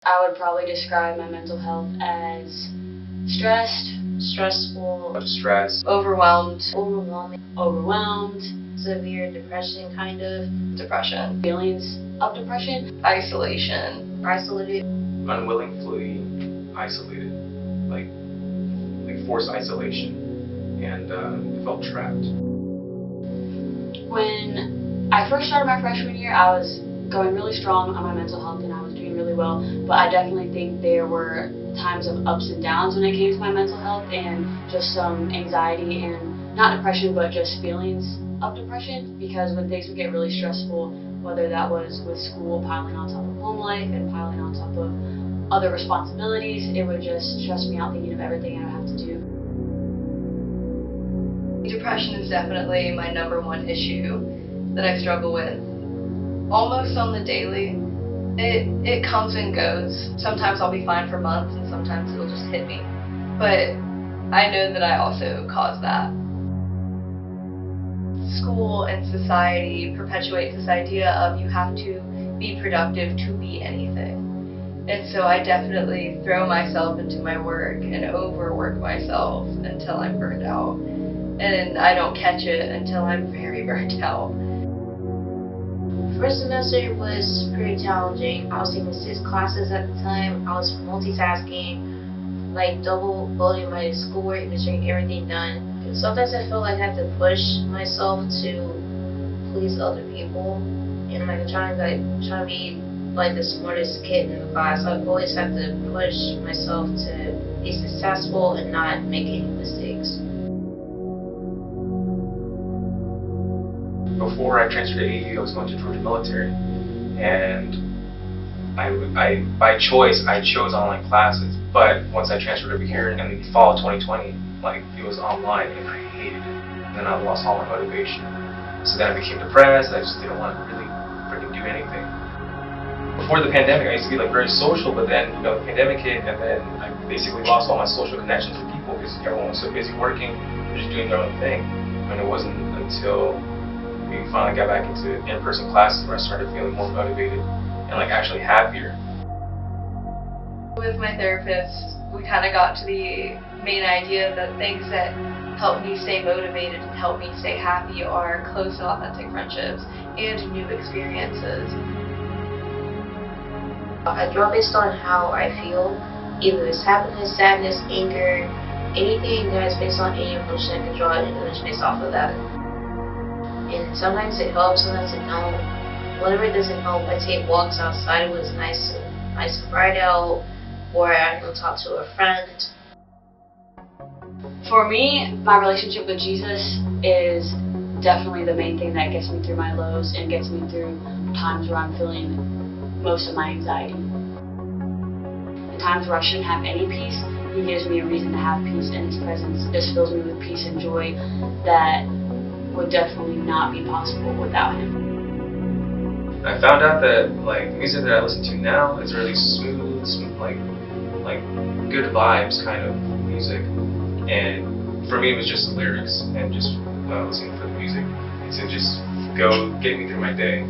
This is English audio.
I would probably describe my mental health as stressed, Stressful, Stress, overwhelmed, overwhelmed, severe depression kind of, depression, feelings of depression, isolation, isolated, unwillingly isolated, like forced isolation, and felt trapped. When I first started my freshman year, I was going really strong on my mental health and I was doing really well, but I definitely think there were times of ups and downs when it came to my mental health and just some anxiety and not depression, but just feelings of depression, because when things would get really stressful, whether that was with school piling on top of home life and piling on top of other responsibilities, it would just stress me out thinking of everything I would have to do. Depression is definitely my #1 issue that I struggle with. Almost on the daily. It comes and goes. Sometimes I'll be fine for months and sometimes it'll just hit me. But I know that I also caused that. School and society perpetuate this idea of you have to be productive to be anything. And so I definitely throw myself into my work and overwork myself until I'm burned out. And I don't catch it until I'm very burnt out. First semester was pretty challenging. I was taking 6 classes at the time. I was multitasking, like double loading my schoolwork, ensuring everything done. Sometimes I feel like I have to push myself to please other people, and like trying to be like the smartest kid in the class. I always have to push myself to be successful and not make any mistakes. Before I transferred to AU, I was going to Georgia military, and I by choice I chose online classes. But once I transferred over here in the fall of 2020, it was online, and I hated it. And then I lost all my motivation. So then I became depressed. I just didn't want to really freaking do anything. Before the pandemic, I used to be very social, but then the pandemic hit, and then I basically lost all my social connections with people because everyone was so busy working, just doing their own thing. And it wasn't until we finally got back into in-person classes where I started feeling more motivated and actually happier. With my therapist, we kind of got to the main idea that things that help me stay motivated and help me stay happy are close and authentic friendships and new experiences. I draw based on how I feel, either it's happiness, sadness, anger, anything that is based on any emotion. I can draw an image based off of that. And sometimes it helps, sometimes it don't. Whenever it doesn't help, I take walks outside when it's nice and bright out, or I go talk to a friend. For me, my relationship with Jesus is definitely the main thing that gets me through my lows and gets me through times where I'm feeling most of my anxiety. In times where I shouldn't have any peace, He gives me a reason to have peace, and His presence just fills me with peace and joy that would definitely not be possible without Him. I found out that the music that I listen to now is really smooth, good vibes kind of music. And for me, it was just the lyrics and just listening to the music to just get me through my day.